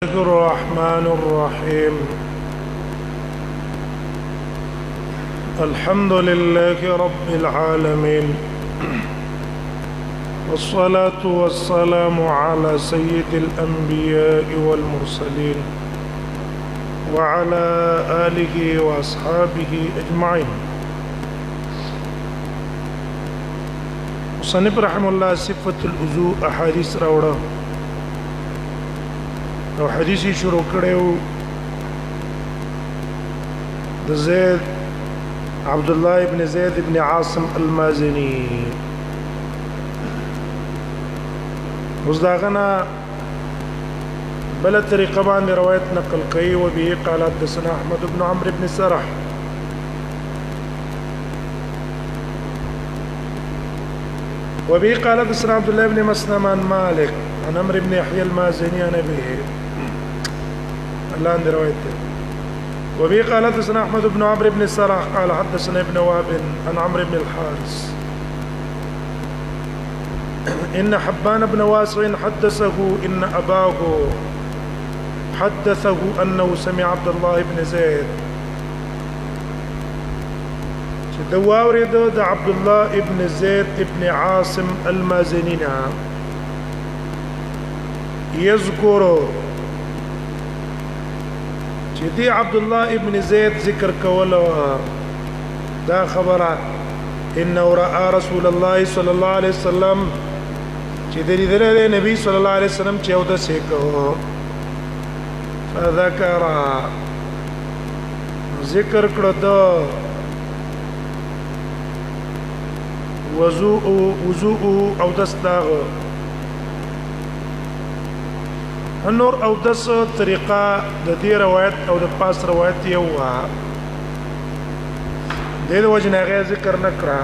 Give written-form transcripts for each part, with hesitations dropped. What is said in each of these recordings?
الرحمن الرحيم. الحمد لله رب العالمين، والصلاة والسلام على سيد الأنبياء والمرسلين وعلى آله وأصحابه أجمعين. مصنف رحمه الله صفة الوضوء أحاديث راوړه او حدیثی شروع کړو د زید عبد الله ابن زید ابن عاصم المازني. اوس داغنا بل طریقه باندې روایت نقل کوي او به قال حدثنا احمد بن عمرو بن سرح وبه قال حدثنا عبد الله بن مسلم عن مالك عن عمرو بن يحيى المازني عن ابيه الآن روايته. وبه قال حدثنا احمد بن عمرو بن سرح قال حدثنا ابن وهب عن عمرو بن الحارث ان حبان بن واسع حدثه ان اباه حدثه انه سمع عبد الله بن زيد دواورد عبد الله ابن زيد ابن عاصم المازني يذكر جدي عبد الله ابن زيد ذكر کوله دا خبره انه راى رسول الله صلى الله عليه وسلم چې د نبی صلی الله علیه وسلم چې او د سیکو فذكر ذکر کړه د وضوء او دستاغ نور او دس طریقه د دې روایت او د پاس روایت یو وا د وجه نه غیر ذکر نکړه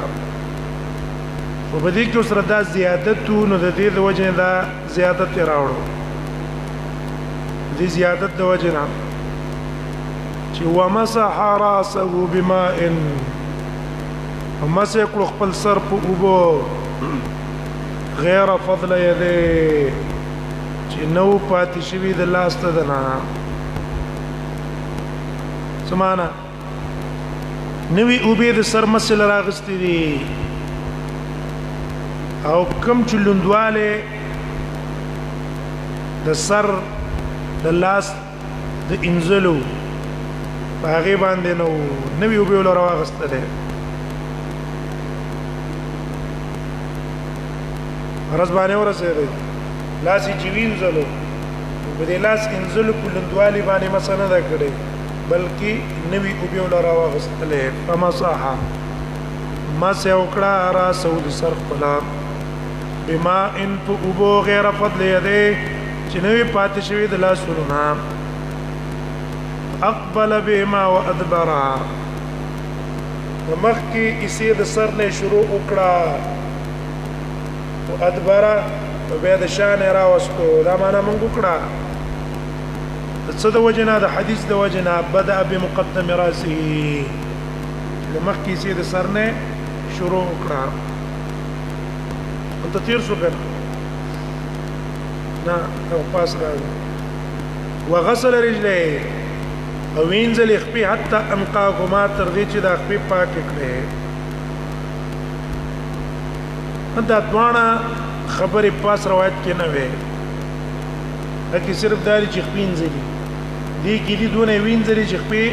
او په دې کې سره دا زیادت نو د دې د وجه دا زیادت راوړو دې زیادت د وجه نه چې ومسح راسه بماء ومسح کړ خپل سر په اوبو غیر فضل یده چې نو پاتې شوی د لاس ته نه سمانا نوی اوبې د سر مسل راغستې دي او کم چلوندواله د سر د لاس د انزلو باغې باندې نو نوی اوبې ول راغستې ده راز باندې ورسېږي لاس جیوین زلو په دې لاس انزل کولندوالي باندې مثلا دا کړي بلکې نوی او به ولا راوغستلې فمصاحه ما سوکړه را سعود سر خلا بما ان ابو غیر فضل یده چې نوی پاتې شوی د لاس ورونه اقبل بما وادبر ومخکې اسی د سر نه شروع وکړه وادبر او بیا د شان راوستو دا معنا مونږ وکړه څه د وجنا د حدیث د وجنا بدا بمقدم راسه د مخکې سي د سر نه شروع وکړه انت تیر شو کنه نه او پاس راځي وغسل رجليه او وینځل خپې حتی انقاهما تر دې چې د خپې پاک کړي دا دوانه خبره پاس روایت کې نه وي اکی صرف داري چې خپینځلي دي کې دي دونه وینځلي چې خپې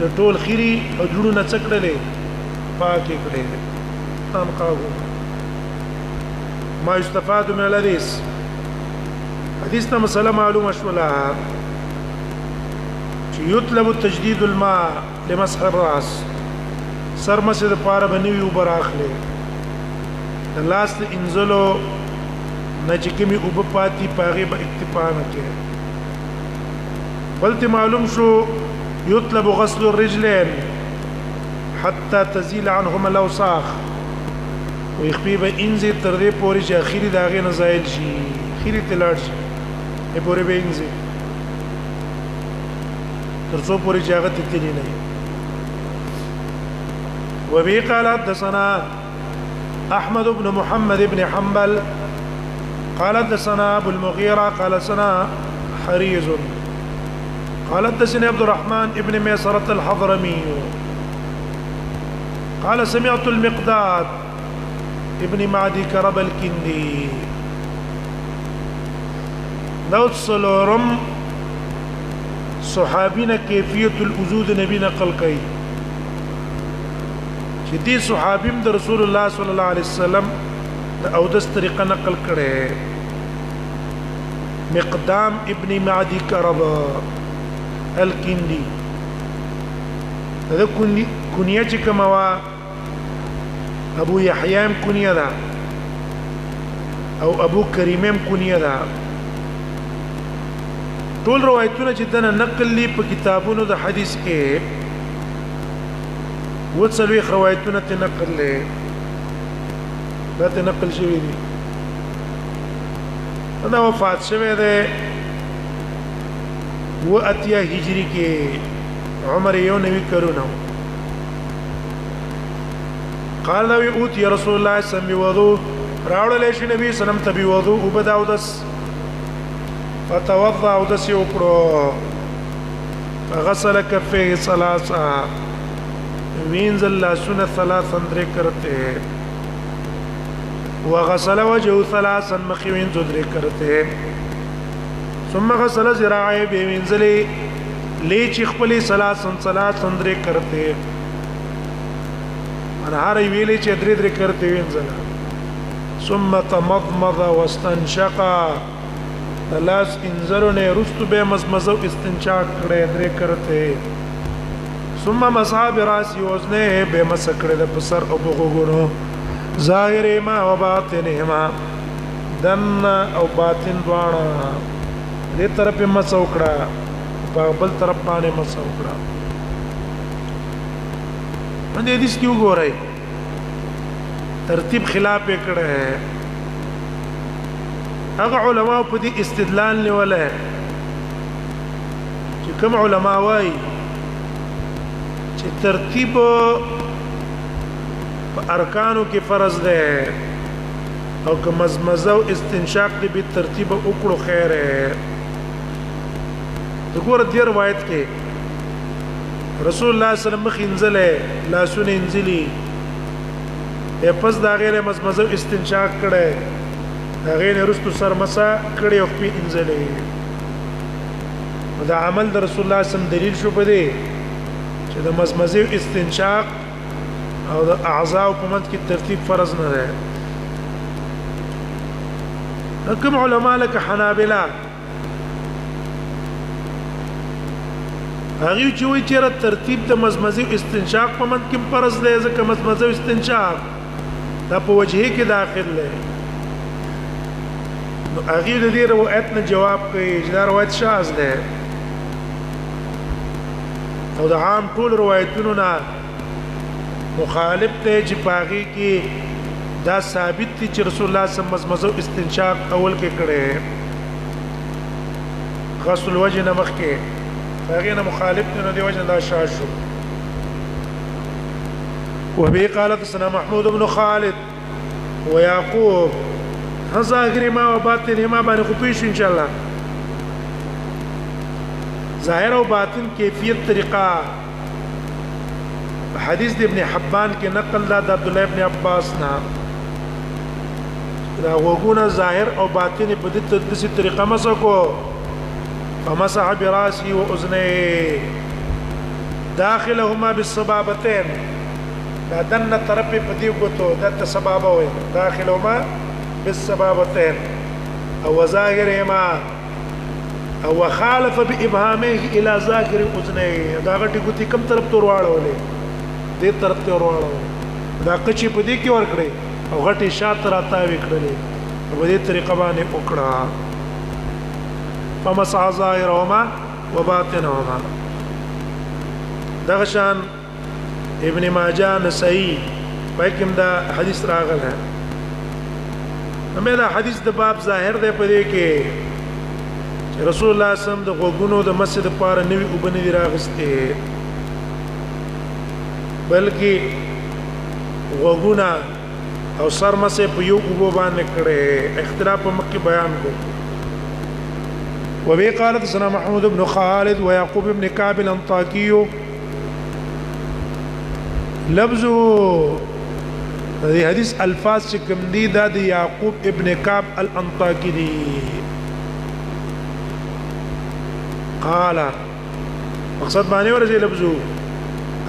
د ټول خيري او جوړو نه څکړلې پاکي کړې تام قاغو ما استفاد من الحديث حدیث ته مسله معلومه شوله چې يطلب تجديد الماء لمسح الراس سر مسجد پاره بنوي وبراخله لاس انزلو نجکمی اوب پاتی پاغي به اکتفا نه کې بلته معلوم شو يطلب غسل الرجلين حتى تزيل عنهما الاوساخ ويخبي به انزي تر دې پورې چې اخیری داغه نه زایل شي اخیری تلار شي په پورې به انزي تر څو پورې چې هغه تتلی نه وبه قال حدثنا احمد بن محمد بن حنبل قال حدثنا ابو المغيرة قال سنا حريز قال حدثني عبد الرحمن ابن ميسرة الحضرمي قال سمعت المقداد ابن معدي كرب الكندي داود صلورم صحابينا كيفية الوجود نبي نقل كي دي صحابیم د رسول الله صلی الله علیه وسلم د اودس طریقه نقل کړي مقدام ابن معدی کربا الکندی دا کنیه چې کومه وا ابو یحیی کنیه ده او ابو کریم کنیه ده ټول روایتونه چې دنه نقل لي په کتابونو د حدیث کې وصلوي روایتونه ته نقل لې دا ته نقل شوی دي دا وفات شوی دی و اتیا هجری کې عمر یو نوی کرونه قال له اوت یا رسول الله صلی الله علیه وسلم وضو راوړل شي نبی سلام تبي وضو وبدا ودس فتوضا ودس وکړو غسل کفه ثلاثه وینزل لاسونه ثلاثا درې کرتے وغسل وجهه ثلاثا مخي وینزل درې کرتے ثم غسل ذراعه به وینزل لیچ خپل ثلاثا درې کرتے انا هر ویلې چې درې کرتے وینزل ثم تمضمض واستنشق ثلاث انزلونه رستو به مزمزو استنشاق کړي درې کرتے ثم مسح براسي وزنه به مسکړه د بصر او بغوګونو ظاهر ما او باطنهما دن او باطن دواړه دې طرف مسوکړه په بل طرف باندې مسوکړه باندې دې ستیو ګورای ترتیب خلاف کړه هغه علماء په دې استدلال نیولای چې کوم علماء وایي ترتیب ارکانو کې فرض ده او که مزمزه او استنشاق دې به ترتیب وکړو خیر وګوره دې روایت کې رسول الله صلی الله علیه وسلم خنزله لاسونه انزلي پس دا غیر مزمزه او استنشاق کړي دا غیر رستو سر مسا کړي او په انزلي دا عمل د رسول الله صلی الله علیه وسلم دلیل شو بده چې د مزمزه او استنشاق او د اعضاء په منځ کې ترتیب فرض نه ده کوم علماء لکه حنابلة هغه چې وایي چې ترتیب د مزمزه او استنشاق په منځ کې فرض ده ځکه مزمزه او استنشاق دا په وجهه کې داخل ده نو هغه د دې روایت نه جواب کوي چې دا روایت شاذ ده او د عام ټول روایتونو نه مخالف ته چې پاغي کې دا ثابت دي چې رسول الله صلی الله علیه وسلم استنشاق اول کې کړي غسل الوجه نه مخ کې پاغي نه مخالف نه دی وجه دا شاذ شو وبه قالت سنا محمود بن خالد ويعقوب ظاهر ما وباطن ما باندې خو پیش ان شاء الله ظاهر او باطن کیفیت طریقہ حدیث ابن حبان کې نقل دا د عبد الله ابن عباس نه دا وګونه ظاهر او باطن په دې طریقه مسکو فمسح براسه واذنيه داخلهما بالصبابتين دا دن طرف په دې کوته د سبابه وي داخلهما بالصبابتين او ظاهرهما او خالف بابهامه الى ذاكر اذنيه دا غټي ګوتی کم طرف تور واړولې دې طرف تور واړولې دا قچي په دې کې ور کړې او غټي شاته راتاوي کړلې په دې طریقه باندې وکړه فمسح ظاهرهما وباطنهما دغشان ابن ماجه نسائی پاکم دا حدیث راغله همدا حدیث د باب ظاهر دی په دې کې رسول الله صلی الله علیه وسلم د غوګونو د مسجد لپاره نوی وبنه دی راغسته بلکې غوګونه او سر مسه په یو وبو باندې کړي اختلاف په مکه بیان کو وبه قال حدثنا محمود بن خالد ويعقوب بن كعب الانطاكي لفظ حدیث الفاظ چې کوم دي دا د یعقوب ابن کعب الانطاکی دي. قال مقصد باندې ورته لفظو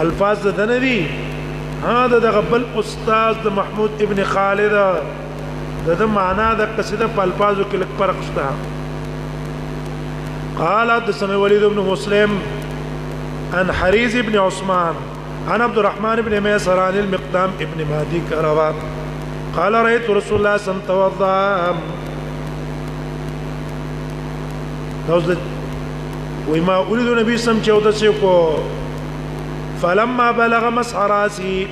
الفاظ د نه دي هذا د غبل استاد د محمود ابن خالد د معنا د قصیده په الفاظو کې لږ فرق شته. قال حدثنا وليد بن مسلم عن حريز بن عثمان عن عبد الرحمن بن ميسر عن المقدام ابن مهدي كروا قال رأيت رسول الله صلى الله عليه وسلم توضأ وما أريد النبي صلى الله عليه وسلم فلما بلغ مسح راسي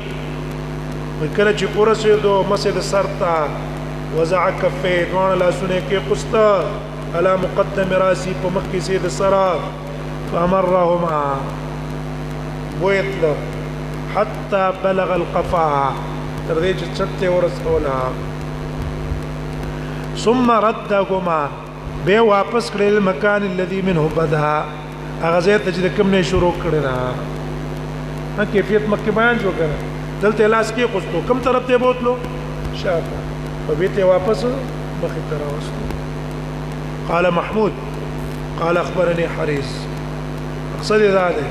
وكلا چې ورسېدو مسجد سرتا وزع كفيه وانا لا سنه قسطا على مقدم راسي په مخ کې سید سرا فامرهما بويتله حتى بلغ القفا تر دې چې چته ورسولها ثم ردهما به واپس کړل مکان الذي منه بدا هغه ځای ته چې کوم نه شروع کړی را کیفیت مکه بیان شو کړه دلته لاس کې قصتو کوم طرف ته بوتلو شاته په بیت واپس مخ ته راوستو. قال محمود قال اخبرني حريص اقصد ذلك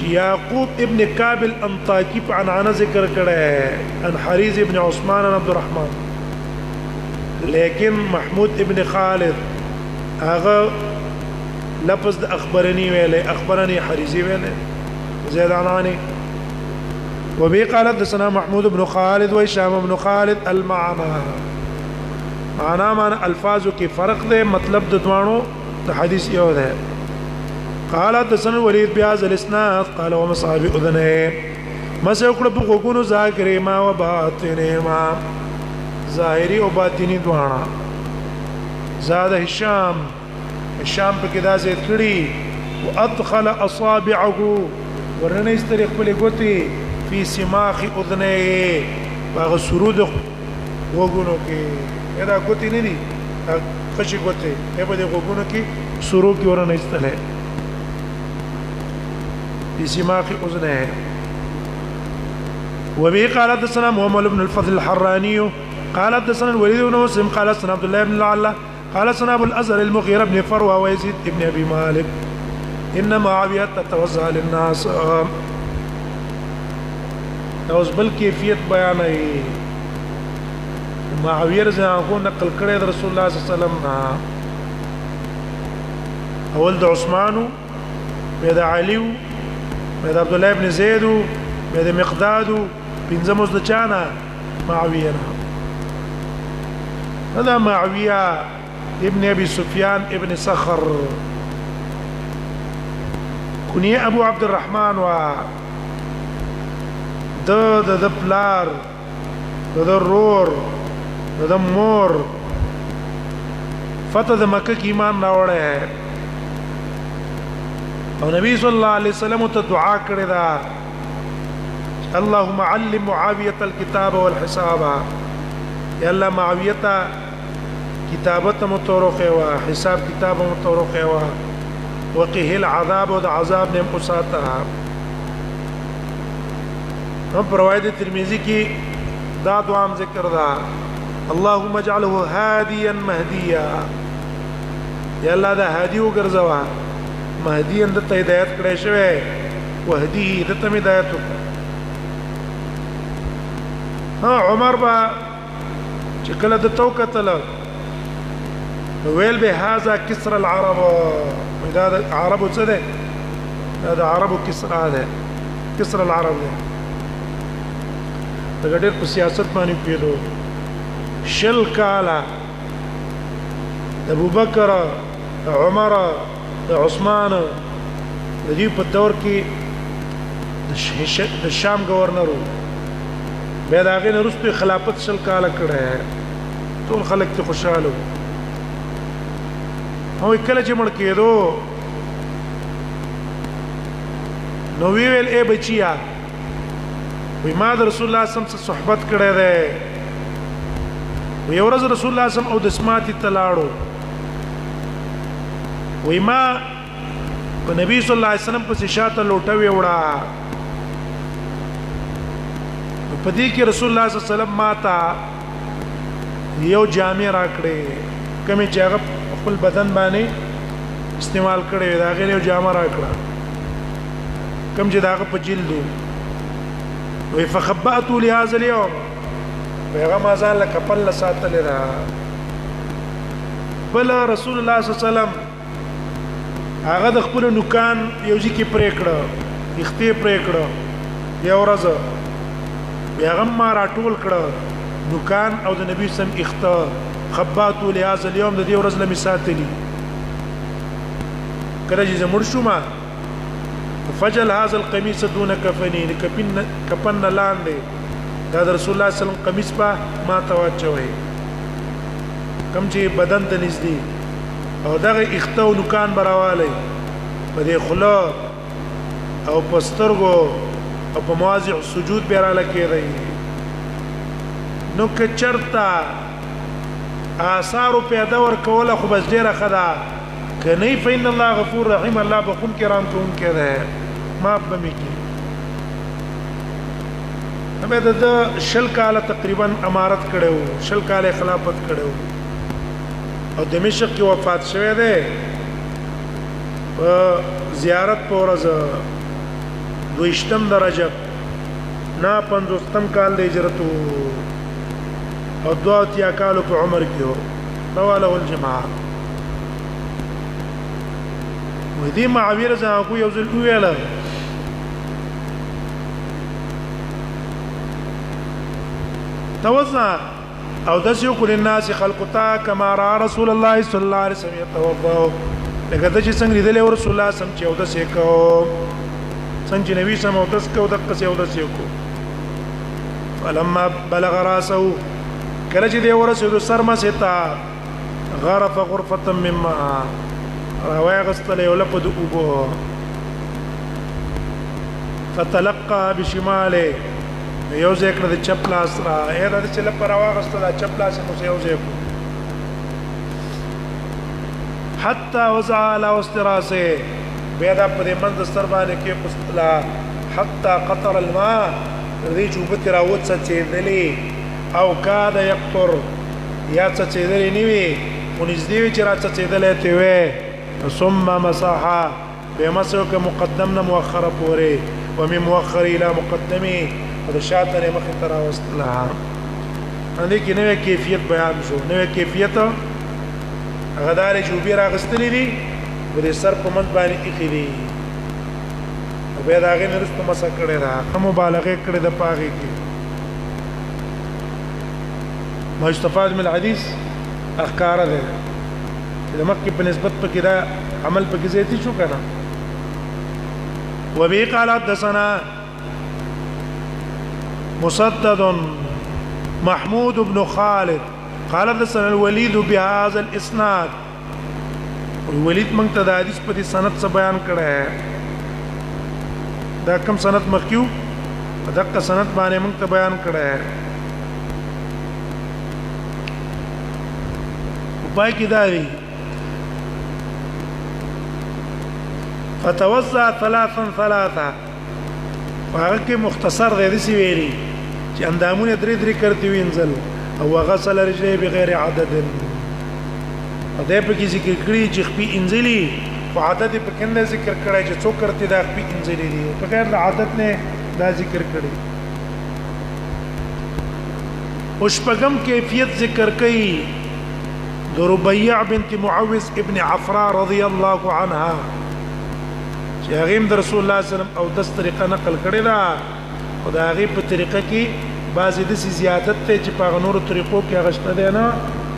يعقوب ابن كعب الانطاكي عن ذکر کړه ان حريز ابن عثمان عن عبد الرحمن لیکن محمود ابن خالد هغه لفظ اخبرني ویله اخبرني حريزي ویله زيد عناني. وبه قال حدثنا محمود بن خالد وهشام بن خالد المعنى معنى الفاظو کې فرق دی مطلب د دوانو د حدیث یو ده. قال حدثنا الوليد بهذا الاسناد قال ومصاب اذنه ما سيقول بغوغونو ظاهري ما وباطنه ما ظاهري او باطني دوانا زاد هشام په کې دا زید کړي وادخل اصابعه ورنه استری خپل ګوتې په سماخ اذنه باغ سرود وګونو کې دا ګوتې نه دي خشي ګوتې په دې وګونو کې سرو کې ورنه استله في سماخ اذنه. وبه قال حدثنا محمد بن الفضل الحراني قال حدثنا الوليد بن مسلم قال حدثنا عبد الله بن العلا قال حدثنا ابو الازهر المغيرة بن فروة ويزيد بن ابي مالك ان معاوية تتوزع للناس اوس بل کیفیت بیانوي معاویه رضی الله عنه نقل کړی د رسول الله صلی الله علیه وسلم اول د عثمان بيد علي بيد عبد الله بن زيد بيد مقداد بنزموس د چانا معاويه هذا معاويه ابن ابي سفيان ابن صخر كنيه ابو عبد الرحمن و د پلار د رور د مور فتح د مکه کې ایمان راوړی او نبی صلی الله علیه وسلم ته دعا کړې ده اللهم علم معاويه الكتاب والحساب یا الله معاويه کتابت متورقه و حساب کتاب متورقه و وقه العذاب و عذاب نے مساتها. هم روایت ترمذی کی دا دعا ذکر دا اللهم اجعله هاديا مهديا یا الله دا هادي وګرځوا مهدي اند ته هدایت کړی شوی وهدي د ته هدایت ها عمر با چې کله د توکتل ویل به هاذا كسر العرب دا عرب څه ده دا عرب کسرا ده کسر العرب ده دا ډېر په سیاست باندې پیلو شل کالا ابو بکر عمر عثمان د دې په دور کې د شام گورنر به دا غي نرسته خلافت شل کاله کړه ټول خلک ته خوشاله او کله چې مړ کېدو نو ویل اے بچیا وی ما د رسول الله صلی الله علیه وسلم صحبت کړه ده وی ورځ رسول الله صلی الله علیه وسلم او د سماعتي تلاړو وای ما په نبی صلی الله علیه وسلم پسې شاته لوټه وړه په دې کې رسول الله صلی الله علیه وسلم ماته یو جامع راکړې کومې چې هغه خپل بدن باندې استعمال کړي دا غیر یو جامع راکړه کوم چې دا په جلدو وي فخبأت لهذا اليوم هغه ما ځان له کپل ساتل را بل رسول الله صلی الله علیه وسلم هغه د خپل نوکان یو ځکه پرې کړه اختې پرې کړه یو ورځ هغه ما راټول کړه نوکان او د نبی سم اخته خبأت لهذا اليوم د دې ورځ له مساتلی کله چې زمړ شو ما فجل هذا القميص دون كفنين كفن لاندې دا رسول الله صلی الله علیه وسلم قمیص په ما تواچوي کم چې بدن ته نږدې او دغه اخته او نوکان براواله په دې خلا او پسترګو او په مواضع سجود بیراله کېږي نو که چرتا آثار پیدا ور کوله خو بس ډیره خدا کني فإن الله غفور رحیم الله بخون کرام کوم کړه ما بمکی همه د شل کاله تقریبا امارت کړو شل کاله خلافت کړو او دمشق کې وفات شوه ده په زیارت په ورځ 2 درجه نا 50 کال د هجرت او 2 کال په عمر کې و طواله والجماعه ودي معاويه زه کو یو ځل ویله توضا او دسیو کل الناس خلقتا كما را رسول الله صلى الله عليه وسلم يتوضا لکه د چې څنګه لیدل رسول الله سم چې او دسې کو څنګه نبی سم او دس کو دقه او دسې کو فلما بلغ راسه کله چې دی ورسېدو سر ما ستا غرف غرفه مما راوي غسل یو لپد اوبو فتلقى بشماله یو ذکر د چپلاس را اې د چل پر واغسته د چپلاس نو یو ذکر حتى وضع على واستراسه بيدا په منځ ستر باندې کې پستلا حتى قطر الماء دې چوبت راوت څه دلی او کاد یقطر یا څه دلی نیوي ونځدي چې را څه دلی ته وې ثم مسحا بمسحك مقدمنا مؤخره پورې ومن مؤخر الى مقدمي د شاته مخ ته راوستله باندې کې نوې کیفیت بیان شو نوې کیفیت غدار جوبی راغستلې دي ورې سر په من باندې اخلي او به دا غي نرسته مسا کړي را کوم مبالغه کړي د پاغي کې ما استفاد من الحديث اخکار ده د مکه په نسبت په کې دا عمل په کې زیاتی شو کنه وبه قال حدثنا مسدد محمود بن خالد قال حدثنا الوليد بهذا الاسناد الوليد منته د حدیث په دې سند څخه بیان کړه دا کوم سند مخکیو دغه سند باندې منته بیان کړه پای کې دا دی فتوزع ثلاثا هغه کې مختصر دی سی ویلي چې اندامونه درې کرتی وینځل او غسل رجليه بغیر عدد دا په کې ذکر کړی چې خپې انځلي په عدد په کنده ذکر کړی چې څو کرتی دا خپې انځلي دي په غیر د عدد نه دا ذکر کړی او شپږم کیفیت ذکر کړي د ربيع بنت معوذ ابن عفراء رضی الله عنها چې هغه د رسول الله صلی الله علیه وسلم او د طریقه نقل کړی دا او دا هغه په طریقه کې بعضې د زیادت ته چې په نورو طریقو کې هغه شته دی نه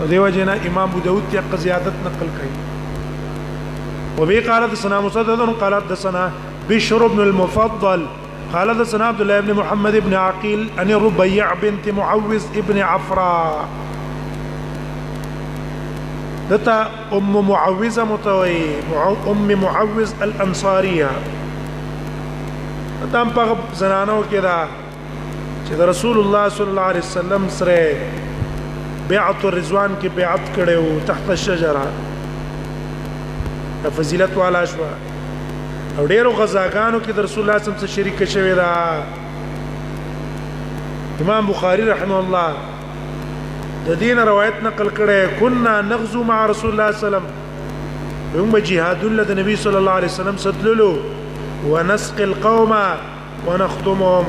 او دیو جنا امام ابو داود ته زیادت نقل کړي وبه قال حدثنا مسدد قال حدثنا بشر بن المفضل قال حدثنا عبد الله بن محمد بن عقيل عن ربيع بنت معوذ ابن عفراء دتا معوذه متوي معوذ الانصاريه دام په زنانو کې دا چې رسول الله صلی الله علیه وسلم سره بیعت الرضوان کې بیعت کړو تحت الشجره فضیلت والا شو او ډیرو غزاګانو کې د رسول الله صلی الله علیه وسلم شریک شوی دا امام بخاری رحمه الله د دین روایت نقل کړي كنا نغزو مع رسول الله صلی الله علیه وسلم هم جهاد د نبی صلی الله علیه وسلم ستللو ونسقي القوم ونخدمهم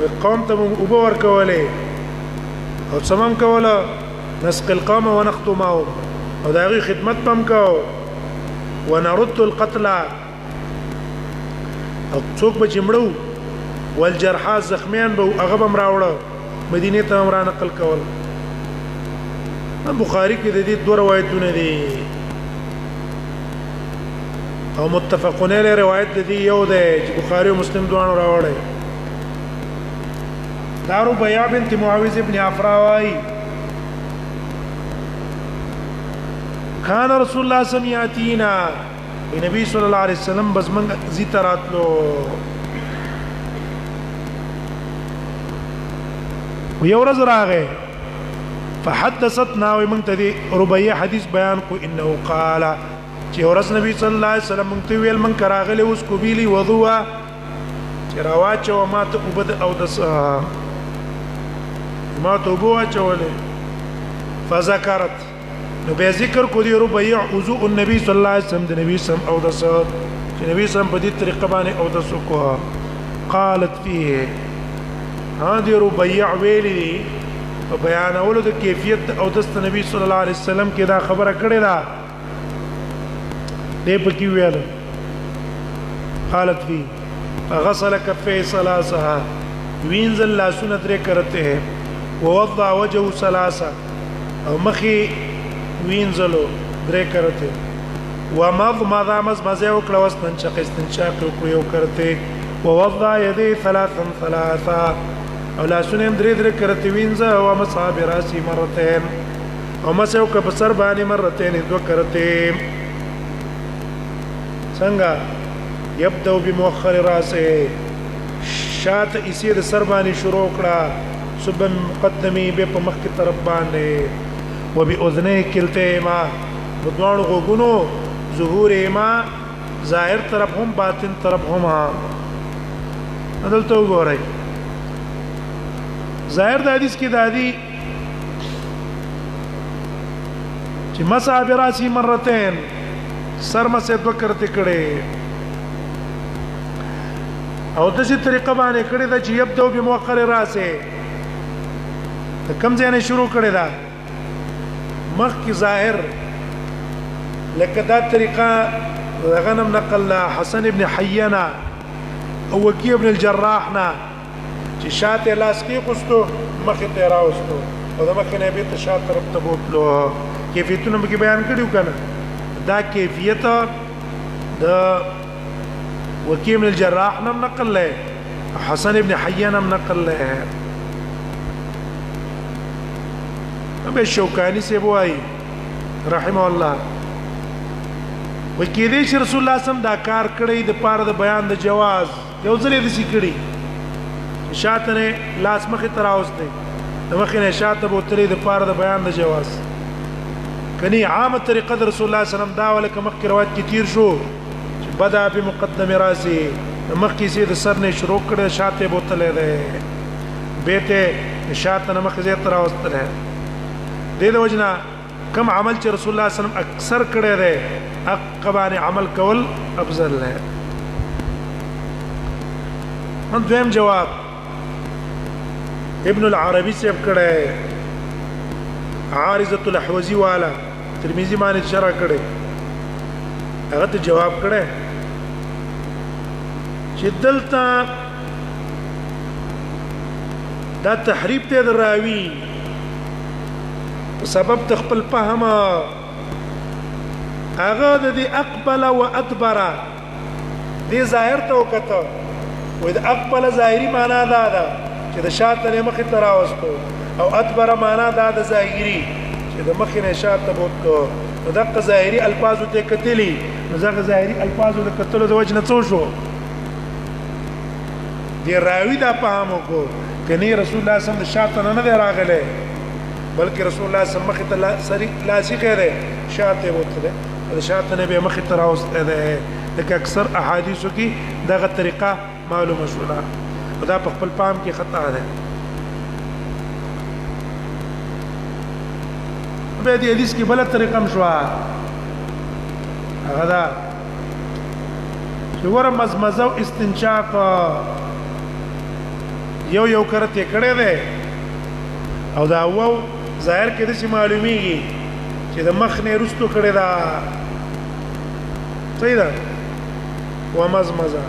القوم ته ابو ورکولې او سمم کوله نسقي القوم ونخدمهم او داغي خدمت پم کو ونرد القتلى او څوک به جمړو والجرحى زخمیان به هغه بم راوړه مدینه ته امر نقل کول بخاری کې د دې دوه روایتونه دي او متفقون علیه روایت د دې یو ده چې بخاری او مسلم دوه راوړل دارو بیا بنت معاویه ابن عفرا وايي كان رسول الله صلی الله علیه وسلم نبی صلی الله علیه وسلم بس من زیتراتلو ویو ورځ راغې فحدثتنا ومن تدي ربيع حديث بيان کو انه قال چې ورځ نبی صلی الله علیه وسلم مونږ ته ویل من کراغله اوس کو بیلی وضوء چې راواچو ما ته وبد او د ما ته وبو چولې فذكرت نو به ذکر کو دی ربيع وضوء النبي صلی الله علیه وسلم د نبی سم او د چې نبی سم په دې طریقه باندې او د سکو قالت فيه هذه ربيع ویلی بیان اولو د کیفیت او د نبی صلی الله علیه وسلم کې دا خبره کړې ده دې په کې ویل قالت فی فغسل كفيه ثلاثه وینزل لا سنت رې کرتے ہیں ووضع وجهه ثلاثه او مخي وینزلو درې کرتے ومضمض مزمزه وکړه واستنشق استنشاق وکړو کرتے ووضع يديه ثلاثه او لا سنم درې کرتے وینځه او مصاب راسي مرتين او مسو ک بسر باندې مرتين دو کرتے څنګه يبدأ بمؤخر راسه شات اسی د سر باندې شروع کړه صب مقدمي به په مخ کی طرف باندې وباذنه كلتهما بدوانو غوګونو ظهور ما ظاهر طرف هم باطن طرف هم عدالت وګورئ ظاهر د حدیث کې دادی چې مصاب راسي مرتين سر مسه دو کرتے کړي او د دې طریقه باندې کړي دا چې يبدو بمؤخر راسه کم ځای نه شروع کړي دا مخ کی ظاهر لکه دا طریقه غنم نقل حسن ابن حینا او وکی ابن الجراح نه چې شاته لاس کې قستو مخ ته راوستو او دا مخ نه به ته شاته طرف ته بوتلو کیفیتونه به بیان کړیو کنه دا کیفیت د وکی ابن الجراح نم نقل له حسن ابن حیان نم نقل له ابي الشوكاني سے بوای رحمه الله وکی دې رسول الله سم دا کار کړی د پاره د بیان د جواز یو ځلې د سیکړي شاته نه لاس مخه تراوسته د مخه نه شاته بوتلې د پاره د بیان د جواز کني عامه طریقه د رسول الله صلی الله علیه وسلم دا ولکه مخکې روایت کې تیر شو چې بدا بمقدم راسي مخکې سي د سر نه شروع کړه شاته بوتلې ده بیته شاته نه مخه زه تراوسته ده د دې وجنا کم عمل چې رسول الله صلی الله علیه وسلم اکثر کړی دی عقبانه عمل کول افضل ده هم دویم جواب ابن العربي سے کړه عارضه الاحوزي والا ترمذی باندې شرح کړه هغه ته جواب کړه چې دلته دا تحریف ته دراوی سبب تخپل فهم هغه د اقبل و ادبر دې ظاهر ته وکړه و د اقبل ظاهری معنا دا ده چې د شاته مخې ته راوستو او ادبر معنا دا د ظاهری چې د مخې نه شاته بوتلو نو دغه ظاهری الفاظ ته کتلی نو دغه ظاهری الفاظ د کتلو د وجه نه څه شو دی راوی دا فهمو کو کني رسول الله صلی الله علیه وسلم د شاته نه راغله بلکې رسول الله صلی الله علیه وسلم مخې ته لاسي کړه شاته بوتله شاته نه به مخ ته راوسته ده لکه اکثر احادیثو کې دغه طریقه معلومه شوله دا په خپل پام کې خطا ده به دې حدیث کې بل طریقه مشوا هغه دا چې ور مزمزه او استنشاق یو کرته کړه ده او دا وو ظاهر کې د شي معلومیږي چې د مخ نه رستو کړه ده صحیح ده ومزمزه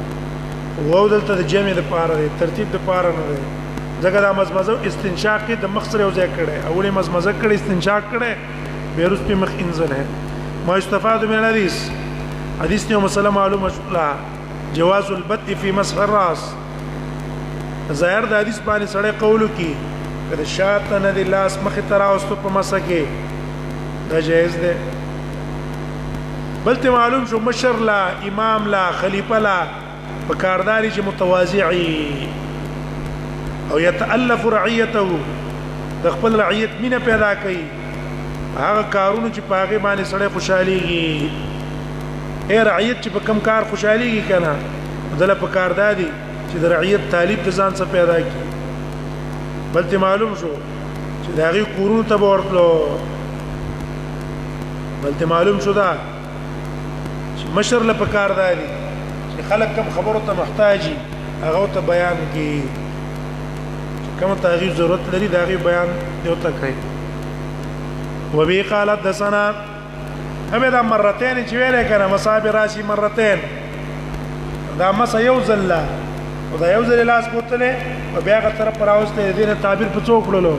وو دلته د جمع د پاره دی ترتیب د پاره نه دی ځکه دا مزمزه استنشاق کې د مخ سره یو ځای کړي اولي مزمزه کړي استنشاق کړي بیرست په مخ انزل ہے ما استفاد من الحديث حدیث نے مسئلہ معلومه شولا جواز البدء في مسح الراس ظاهر د حدیث باندې سره قول کی کله شات نه د لاس مخ ترا واستو په مسح کې دا جائز ده بلته معلوم شو مشر لا امام لا خلیفہ لا فکارداری چې متواضعي او يتالف رعيته د خپل رعیت مینه پیدا کوي هغه کارونه چې پاغه باندې سړی خوشحاليږي اے رعیت چې په کم کار خوشحاليږي کنه دله په کار دادي چې د رعیت طالب د ځان څخه پیدا کی بلته معلوم شو چې داغي کورونو ته ورتلو بلته معلوم شو دا چې مشر له په کار دادي چې خلک کم خبرو ته محتاجي هغه ته بیان کی کوم تغییر ضرورت لري داغي بیان دیو ته کوي وبي قال حدثنا همدا مرتين چې ویل کنه مصاب راشي مرتين دا مس یو زله او دا یو زله لاس بوتله او بیا غ طرف پر اوسته دینه تعبیر په څوک کړلو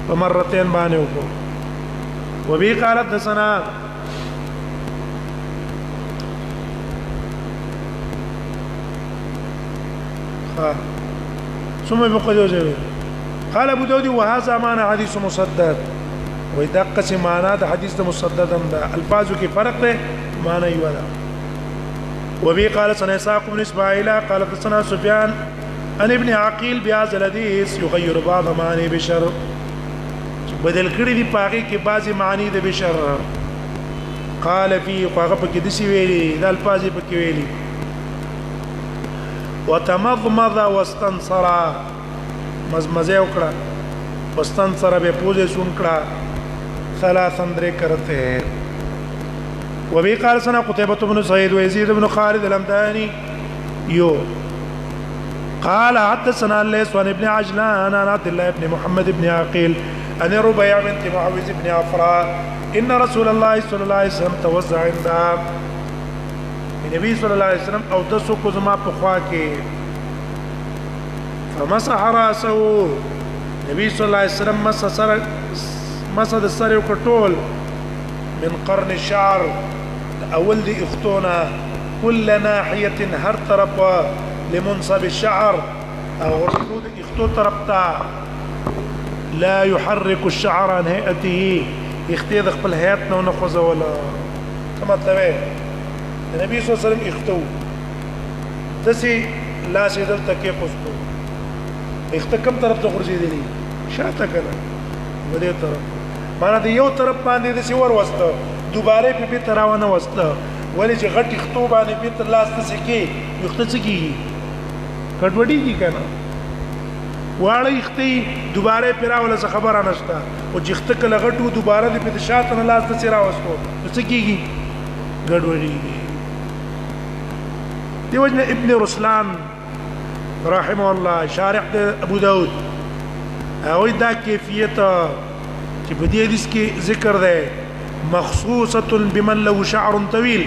په مرتين باندې وکړو وبي قال حدثنا ثم بقول قال ابو داود وهذا معنى حديث مسدد وإذا قسم معنى ده حديث مسدد ده الفاظو کې فرق ده معنی یو ده وبي قال سنة إسحاق بن إسماعيل قال سنة سفيان عن ابن عقيل بهذا الحديث يغير بعض معاني بشر بدل کړي دي پاګه کې بعضي معنی د بشر قال في هغه په کې د سی ویلي د الفاظ په کې ویلي وتمضمض واستنصر مزمزه وکړه واستنصر به پوزه سن کړه ثلاثا درې کرتے ہیں وبي قال سنا قتيبة بن سعيد ويزيد بن خالد الهمداني يو قال حدثنا الليث عن ابن عجلان عن عبد الله بن محمد بن عقيل عن ربيع بنت معوذ بن عفراء ان رسول الله صلى الله عليه وسلم توزع عندها النبي صلى الله عليه وسلم او دسو زما په خوا کې فمسح راسه نبی صلی الله علیه وسلم مسد السر وکټول من قرن الشعر اول دي اختونا كل ناحيه هر طرف لمنصب الشعر او ردود اختو طرفتا لا يحرك الشعر عن هيئته يختيد خپل هيئتنا ونخذ ولا كما تبع النبي صلى الله عليه وسلم اختو دسي لا سيدل تکي قصتو اختکم طرف ته ورځېدلی شاته کنه ولې طرف معنا د یو طرف باندې د سی ور وسته دوباره په تراونه وسته ولې چې غټ اختو باندې په تر لاس ته سکی یخته سکی کټوډی کی کنه واړی اختی دوباره پیراوله څه خبره نشته او چې اخته کله غټو دوباره د په شاته نه لاس ته سیرا وسته څه کیږي ګډوډی دیوژن ابن رسلان رحمه الله شارح ابو داود او دا کیفیت چې په دې حدیث کې ذکر ده مخصوصه بمن له شعر طويل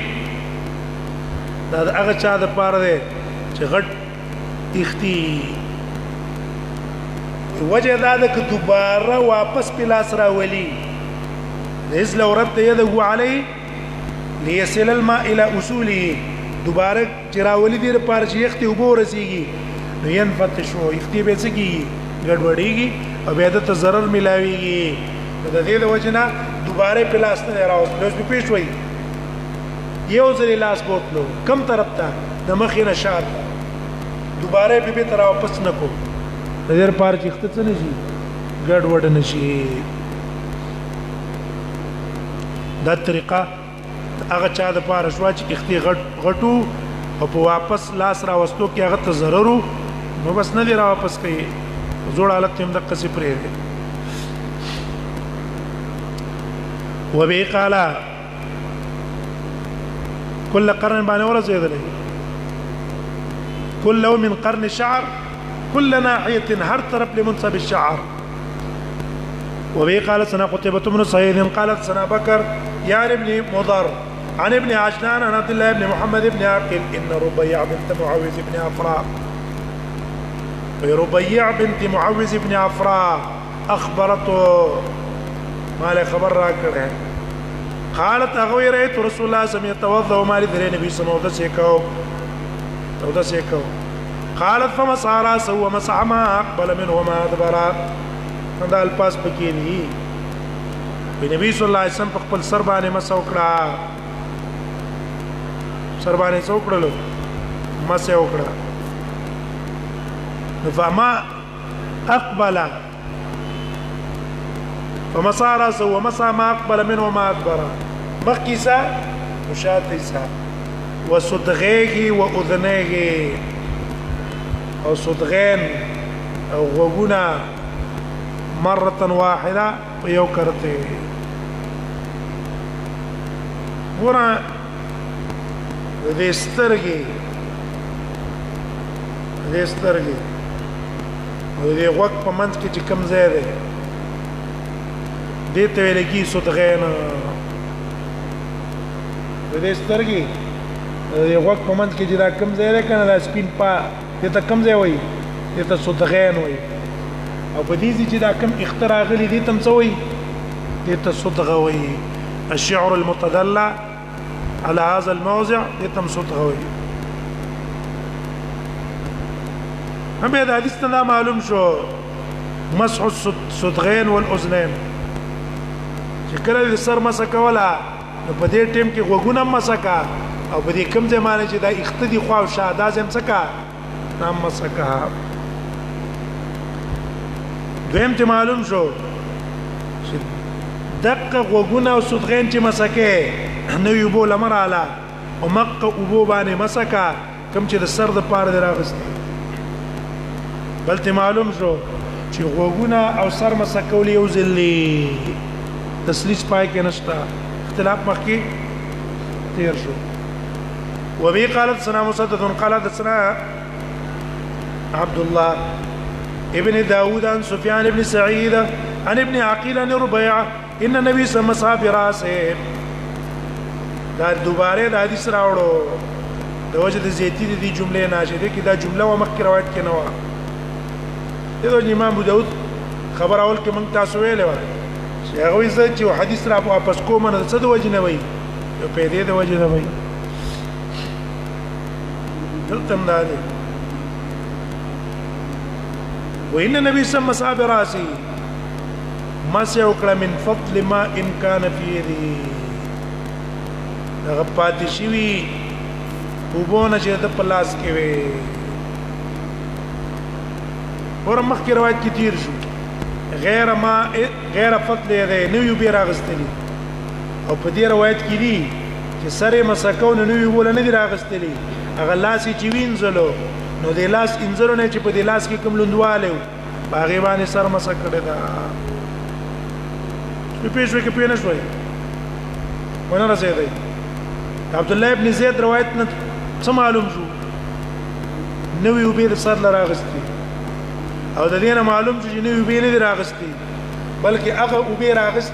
دا هغه چا د پاره ده چې غټ اختی وجه دا ده چې دوباره واپس پلاس راولي ليس لو رد يده عليه ليصل الماء الى اصوله دوباره چراولي دې لپاره چې اختی وبو رسیږي نو ينفتش شو اختی به سګي ګډوډيږي او بیا د ضرر ملاويږي د دې د وجنه دوباره پلاس نه راوځي نو په پیښ وي یو ځل لاس بوتلو کم طرف ته د مخې نه شاته دوباره به تر واپس نکو د دې لپاره چې اخته نه شي ګډوډ نشي دا طریقه هغه چا د پاره شو چې اختی غټو او په واپس لاس را وستو کې هغه ته ضرر نو بس نه دی را واپس کوي زوړ حالت هم د قصې پرې دی وبه قال كل قرن باندې ورزيدلې كل من قرن شعر كل ناحيه هر طرف لمنصب الشعر وبه قال سنا قتيبة بن سعيد قالت سنا بكر يا ابن مضر عن ابن عجلان عن عبد الله بن محمد بن عاقل ان ربيع بنت معوذ بن عفراء ربيع بنت معوذ بن عفراء اخبرته ما له خبر راکړه قالت اغوي رأيت رسول الله صلى الله عليه وسلم يتوضا وما لدري النبي صلى الله عليه وسلم قالت فمسح راسه ومسح ما اقبل منه وما ادبر دا الفاظ پکې دي نبی صلی الله علیه وسلم په خپل سر باندې مسح وکړه سر باندې څو کړلو مسح وکړه فما اقبل فمسح راسه ومسح ما اقبل منه وما ادبر مقيسا مشاتيسا وصدغيه واذنيه او صدغين او غوغنا مرة واحدة ويوكرته ورا ذي سترغي وذي وقت پمنځ کې چې کم ځای دی دې ته ویل کی صدغین ذي سترغي دې وقت پمنځ کې چې دا کم ځای دی کنه دا سپین پا دې ته کم ځای وای دې ته صدغین وای او په دې چې دا کم اختراع غلي دي تم څوي دې ته صدغه وي الشعر المتدلع على هذا الموضع دې تم صدغه وي هم دا حدیث ته معلوم شو مسح الصدغين والاذنين چې کله د سر مسکه ولا په دې ټیم کې غوګونه مسکه او په دې کم ځمانه چې دا اختدي خو او شاده زم سکه نام مسکه دویم ته معلوم شو چې دقه غوګونه او صدغین چې مسکه نو یو بول مراله او مقه او بو باندې مسکه کم چې د سر د پاره دراغسته بل ته معلوم شو چې غوګونه او سر مسکول یو ځلې تسلیث پای کې نشتا اختلاف مخکې تیر شو وبي قالت سنا مسدد قالت سنا عبد الله ابن داود عن سفيان بن سعيد عن ابن عقيل عن ربيعة ان النبي صلى الله عليه وسلم براسه دا دوباره دا حدیث راوړو د وجه د زیتی دي جمله ناشده کې دا جمله و مخکې روایت کې نه و دغه امام ابو داود خبر اول کې مونږ تاسو ویلې و چې هغه یې چې حدیث را واپس کوم نه څه د وجه نه وای یو په دې د وجه نه وای دلته مداري وإن النبي صلى الله عليه وسلم براسه ما سيوكل من فضل ما إن كان في يده غپات شوی وبونه چې د پلاس کې وي ور مخکې روایت کې تیر شو غیر فضل یده نو یو بیر اغستلی او په دې روایت کې دي چې سره مسکون نو یو بول نه دی راغستلی هغه لاس چې وینځلو نو د لاس انځلو نه چې په د لاس کې کوم لوندواله باغې باندې سر مسک کړی دا په پیښو کې پېنه شوی ونه رسېدی عبد الله ابن زید روایت نه څه معلوم شو نو یو بیر سر لراغستی او د دې نه معلوم شو چې نو یو بیر نه راغستی بلکې هغه او بیر راغست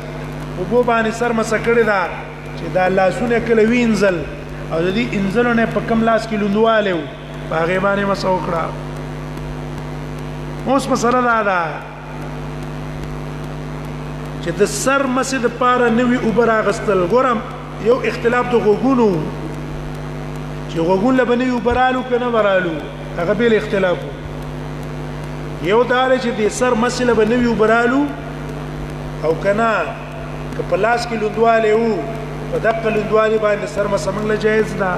او بو باندې سر مسک کړی دا چې دا لاسونه کله وینځل او د دې انځلو نه په کم لاس کې لوندواله باغې باندې مسو کړه اوس مسله دا چې د سر مسجد پاره نوی اوبر اغستل ګورم یو اختلاف د غوګونو چې غوګون له بنې اوبرالو کنه ورالو هغه به اختلاف یو دا چې د سر مسله بنوي اوبرالو او کنه که پلاس کې لوندواله وو په دغه لوندواله باندې سر مسمنګ له جایز ده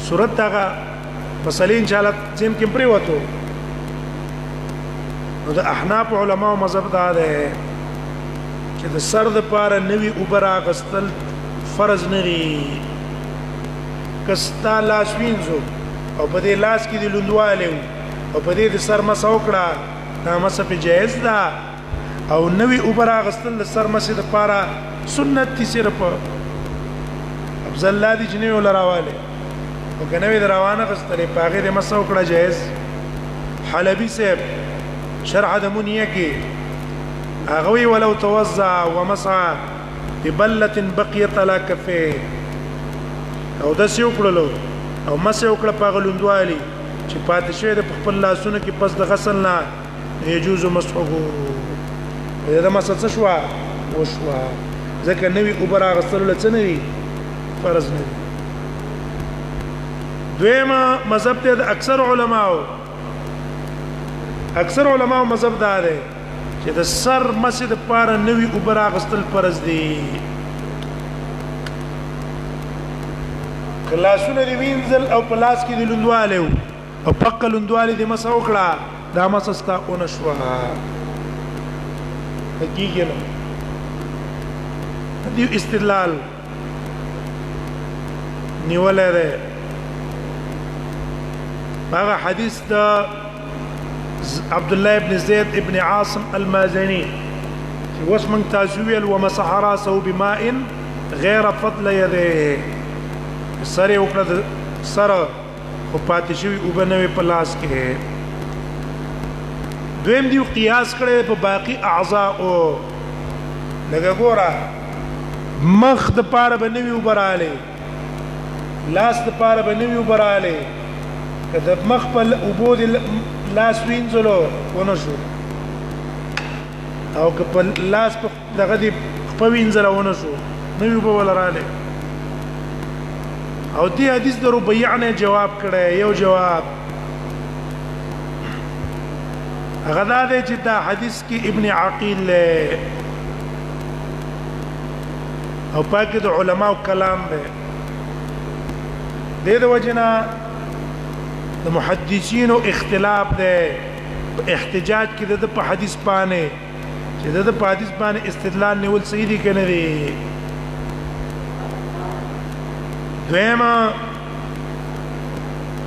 صورت دغه مسلې ان شاء الله زم کې پرې وته نو د احناف علماء مذهب دا ده چې د سر د پاره نوی اوبر اغستل فرض نه دي کستا لاس وینځو او په دې لاس کې د لوندواله او په دې د سر مسه وکړه دا مسه په جایز ده او نوې اوبر اغستل د سر مسه د پاره سنت دي صرف افضل لا دي جنې ولا راواله او کنه وی روانه غستلې پاغه د مسه وکړه جایز حلبي صاحب شرح د منیه کې هغه وی ولو توضع ومسح ببلة بقيت على كفيه او د سیو کړلو او مسه وکړه پاغه لوندوالي چې پاتې شوی د خپل لاسونو کې پس د غسل نه يجوز مسحه دا مسه څه شو وشوا ځکه نوی اوبر غسل له څه نوی فرض نه دویمه مذهب ته د اکثر علماو مذهب دا دی چې د سر مسجد پاره نوی اوبر غسل فرض دی کلاسونه دی وینځل او پلاس کې د لوندواله او پک لوندواله د مسه وکړه دا مسه ستا اون شو حقیقي نه دی استدلال نیولای دی هغه حدیث دا عبد الله ابن زيد ابن عاصم المازني واسم تازويل ومسح راسه بماء غير فضل يديه سره وکړه سره خو پاتې شوی وبنوي پلاس کې دویم دی قیاس کړي په باقی اعضاء او لکه ګوره مخ د پاره بنوي وبراله لاس د پاره بنوي وبراله کله مخ په وبود لاس وینځلو ونه شو او که په لاس په دغه دی په وینځلو ونه شو نوی په ولراله او دی حدیث د ربيع نه جواب کړي یو جواب هغه دا دی چې دا حدیث کې ابن عقیل او پاک د علماء کلام دی د وجنا د محدثینو اختلاف دی احتجاج کې د په حدیث باندې چې د په حدیث باندې استدلال نیول صحیح دي کنه دی دویمه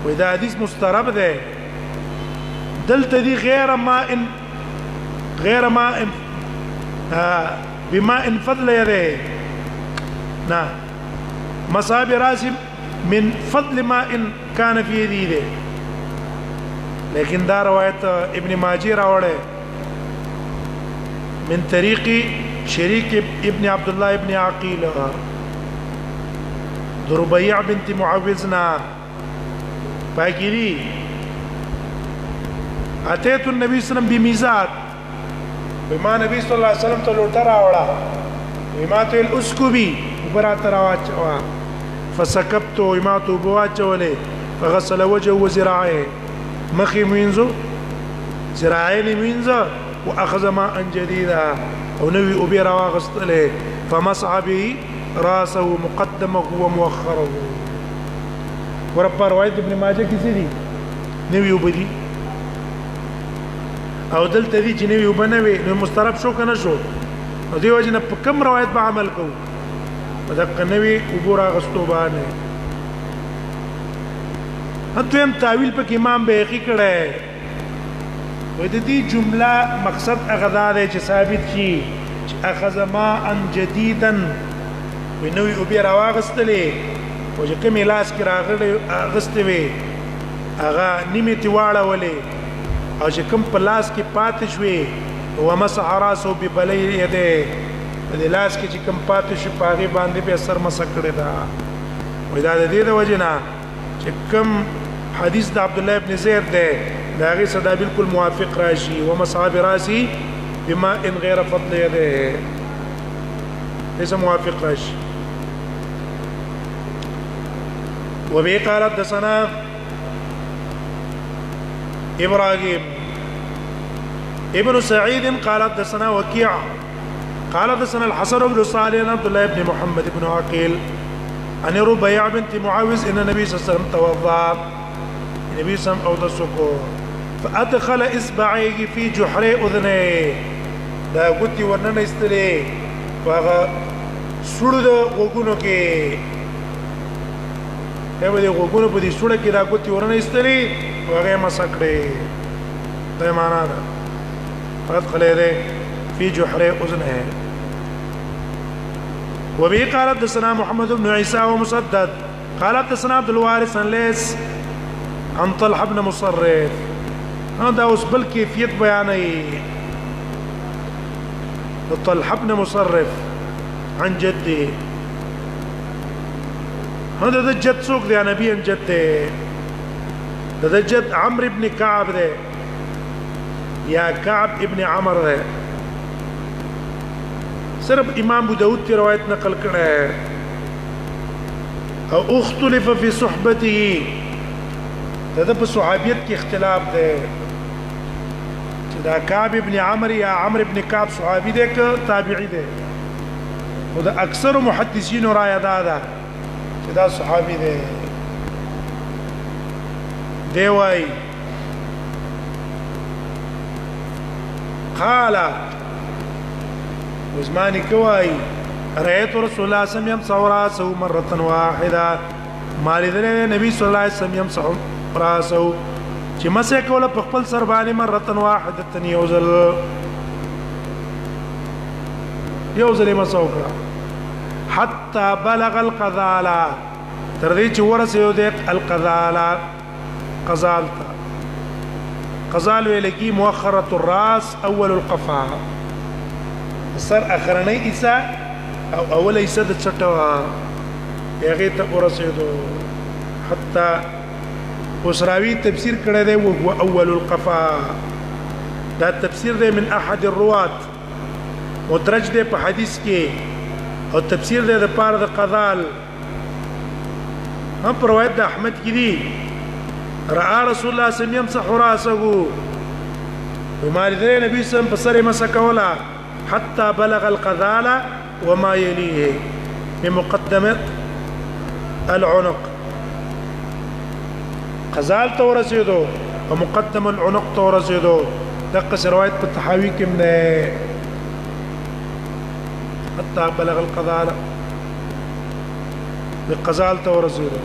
ودا حدیث مسترب ده دلته دي غیر ماء بماء فضل يده نا مصاب راسم من فضل ماء كان في يده لكن دا روایت ابن ماجه راوړه من طريق شريك ابن عبد الله ابن عقيل ربيع بنت معوذنا باقيري اتيت النبي صلى الله عليه وسلم بميزات بما نبي صلى الله عليه وسلم تلوټه راوړه بما تل اسكبي وبرات راواچوا فسكبت وما توبواچولې فغسل وجهه وذراعيه مخي مينزو ذراعين مينزا واخذ ماء جديدا ونوي ابي راغستله فمسح به راسه مقدمه ومؤخره ورپا روایت ابن ماجه کې دي نوی وبدي او دلته دي چې نوی وبنوي نو مسترب شو کنه شو نو دی وجنه په کوم روایت به عمل کو دغه نوی وګورا غستو باندې هته هم تعویل په امام بیهقي کړه وې د دې جمله مقصد هغه دی چې ثابت شي چې اخذ ماء جديدا ونوی او بیا راغستلې او چې کوم لاس کې راغلې غستې وي هغه نیمه تیواړه ولې او چې کوم په لاس کې پاتې شوې او مسح راسه ببلې يده د لاس کې چې کوم پاتې شو پاغي باندې به اثر مسح کړی دا وې دا د دې د وجنه چې کوم حدیث د عبد الله ابن زید ده دا غي صدا بالکل موافق راشي ومسح براسي بما ان غير فضل يده ليس موافق راشي وبه قال حدثنا ابراهيم ابن سعيد قال حدثنا وكيع قال حدثنا الحسن بن صالح عبد الله بن محمد بن عقيل عن ربيع بنت معاوذ ان النبي صلى الله عليه وسلم توضا النبي صلى الله عليه وسلم اودسكو فادخل اصبعيه في جحر اذنيه دا قلت ورننا استلي فاغا سوړو د غوګونو کې هغه د غوګونو په دې سوړه کې دا ګوتې ورنه ایستلې هغه مسکړې دا معنا ده فادخل يديه في جحر اذنه. وبه قال حدثنا محمد بن عيسى ومسدد قال حدثنا عبد الوارث عن ليس عن طلحه بن مصرف. هذا وسبل كيفيه بياني طلحه بن مصرف عن جده. هذا ده جد سوق ده نبي عن جده ده جد عمرو بن كعب ده یا کعب ابن عمر ہے. صرف امام ابو داود کی روایت نقل کړه ہے او اختلف فی صحبته دا په صحابیت کې اختلاف ده چې دا کعب ابن عمر یا عمرو ابن کعب صحابي ده که تابعی ده او دا اکثر محدثین رائے ده چې دا صحابي ده دی وای قال وزماني كواي رأيت رسول الله صلى الله عليه وسلم يمسح راسه مرة واحدة ما لدل النبي صلى الله عليه وسلم يمسح راسه چې مسح کوله په خپل سر باندې مرة واحدة یو ځل مسح وکړه حتى بلغ القذالة تر دې چې ورسېدو د القذالة قذالته قزال ویلکی مؤخرة الراس اول القفا سر اخرنی ایسا او اول ایسا د چټوا هغه ته ورسېدو حتی وسراوی تفسیر کړی دی او اول القفا دا تفسیر دی من احد الروات مدرج دی په حدیث کې او تفسیر دی د پاره د قذال هم پر روایت د احمد کې دی رأى رسول الله صلى الله عليه وسلم يمسح راسه وما لديه النبي صلى الله عليه وسلم بصره مسكولا حتى بلغ القذالة وما يليه بمقدمة العنق قذال تورسيدو ومقدم العنق تورسيدو دقس رواية بالتحاوي كم حتى بلغ القذالة بقذال تورسيدو.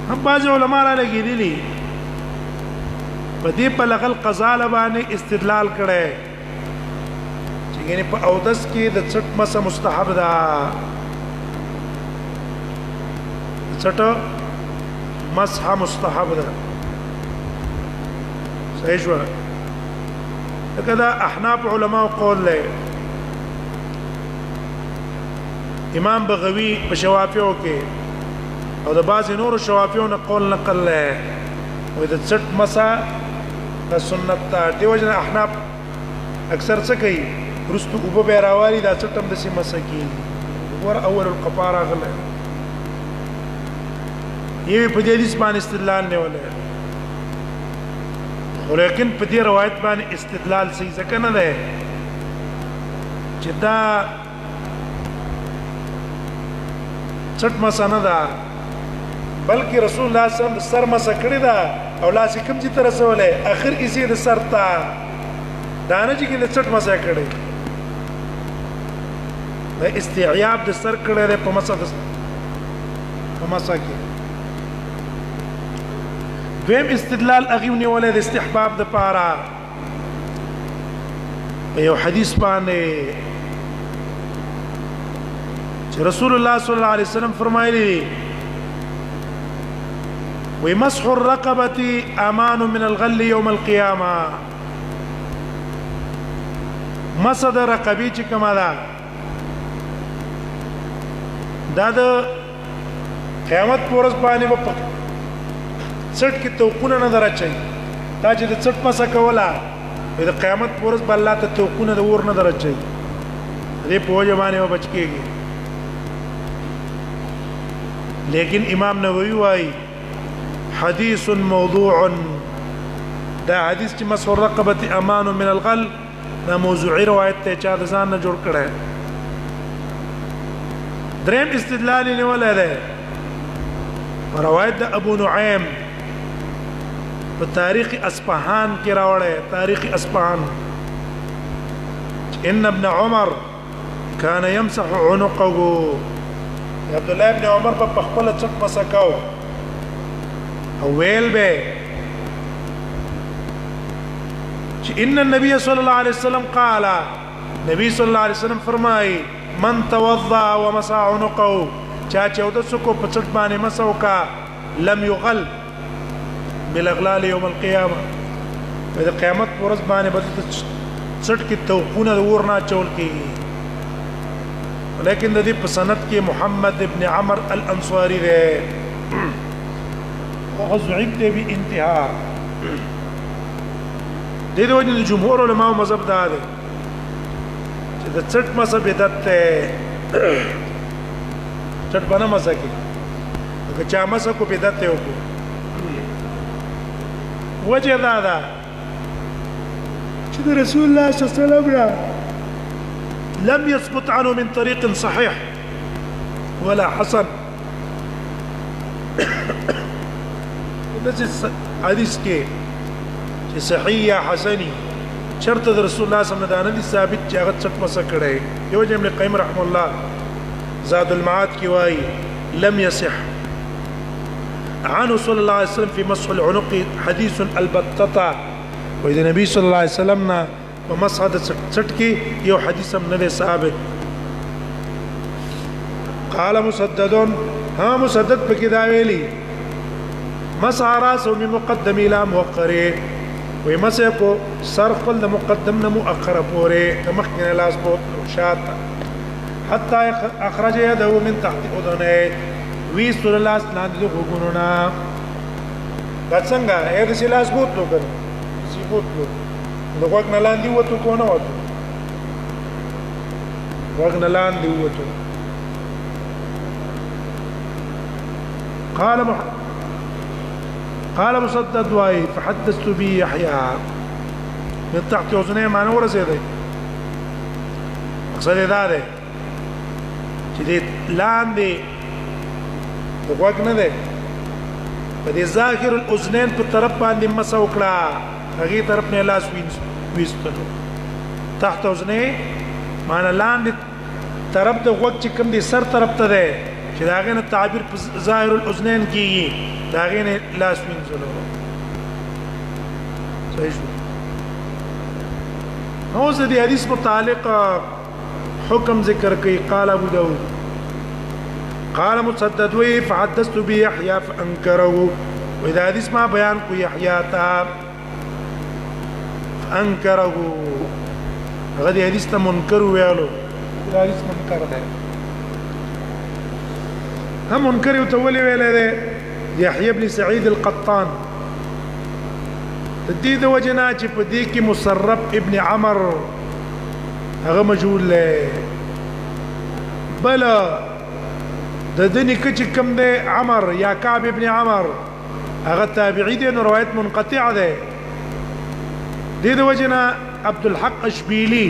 هم بعض علماء را لګیدلی په دې په لغل قزاله باندې استدلال کړي چې یعنی په اودس کې د څټ مسه مستحب ده څټ مسح مستحب ده صحیح شو کدا احناف علماء قول له امام بغوی په شوافیو کې او د بعض نور شوافیو نه قول نقل له و د څټ مسا د سنت ته دیو جن احناف اکثر څه کوي رستو او به راوالي دا څټم د سیمه سکی ور اول القفاره غله یی په دې حدیث باندې استدلال نه ولا ولیکن په دې روایت باندې استدلال صحیح ځکه نه ده چې دا څټ مسا نه ده بلکې رسول الله صلی الله علیه وسلم سر مسا کړی دا او لاس کوم چې تر رسوله اخر کسی د سر تا دانه چې د څټ مسا کړی د استعیاب د سر کړی په مسا کې دویم استدلال اغیونی ولې د استحباب د پاره په یو حدیث باندې چې رسول الله صلی الله علیه وسلم فرمایلی ومسح الرقبة امان من الغل يوم القيامة مسد رقبی چې کومه ده دا د قیامت پورز باندې په څټ کې توقونه نه درچي دا چې د څټ مسه کوله د قیامت پورز بل الله ته توقونه د ور نه درچي دې په وجه باندې بچ کېږي. لیکن امام نووي وايي حديث موضوع دا حدیث چې مسح الرقبة امان من الغل دا موضوعي روایت ته چا د ځان نه جوړ کړه. دریم استدلال نه ولاده روایت د ابو نعیم په تاریخ اصفهان کې راوړی تاریخ اصفهان ان ابن عمر كان يمسح عنقه عبد الله بن عمر په خپل چت مسکاو او ویل به چې ان النبي صلى الله عليه وسلم قال نبی صلی الله علیه وسلم فرمایي من توضا ومسح عنقه چا چې ود سکو په چت باندې مسوکا لم يغل بالاغلال يوم القيامه د قیامت ورځ باندې به چت کې توقونه ورنا چول کیږي لیکن د دې په سند کې محمد ابن عمر الانصاري ده او ضعیف دی به انتها د دې وجه جمهور علماء مذهب دا ده چې د چت مذهب بدعت ته چت باندې مسکی که چا مسکو بدعت ته وکړو وجه دا ده چې رسول الله صلی الله علیه وسلم لم يثبت عنه من طريق صحيح ولا حسن حدیث کې چې صحیح یا حسنی شرط د رسول الله صلی الله علیه وسلم ثابت چې هغه څټ مسه کړي یو ابن قیم رحم الله زاد المعاد کې وایي لم يصح عنه صلى الله عليه وسلم في مسح العنق حديث البتة واذا النبي صلى الله عليه وسلم ومسح د څټ کې یو حدیث هم نه ثابت قال مسدد ها مسدد پکې دا ویلي مسح راسه من مقدم الى مؤخر وي مسح کو سر خپل د مقدم نه مؤخر پورې مخکنه لاس په شات حتى اخرج يده من تحت اذنه وی صلی الله علیه وسلم د وګوننا دا څنګه اې د لاس بوتلو کړ سی بوتلو د وګ نه لاندې وته کو نه وته وګ نه لاندې وته قال مسدد واي فحدثت به يحيى من تحت اذنه معنی ورسېده مقصد دا ده چې لاندې وګ نه ده په دې ظاهر الاذنين په طرف باندې مسا وکړه هغه طرف نه لاس ویستلو تحت اذنه معنی لاندې طرف د وګ چې کوم دي سر طرف ته ده چې داغه نه تعبیر په ظاهر الاذنين کیږي داغه نه لاس وینځلو صحیح شو نو زه دې حدیث متعلق حکم ذکر کوي قال ابو داود قال مسدد وی فحدثت به يحيى فانكره واذا حدیث ما بیان کو يحيى تا انكره غدي حدیث ته منکر ویالو حدیث منکر ده هم منکر یو تولي ویل ده يحيى بن سعيد القطان دې د وجنا چې په دې کې مسرب ابن عمر هغه مجهول له بلا د دني کچ کم ده عمر یا کعب ابن عمر هغه تابعی دي نو روایت منقطع ده دې د وجنا عبد الحق اشبيلي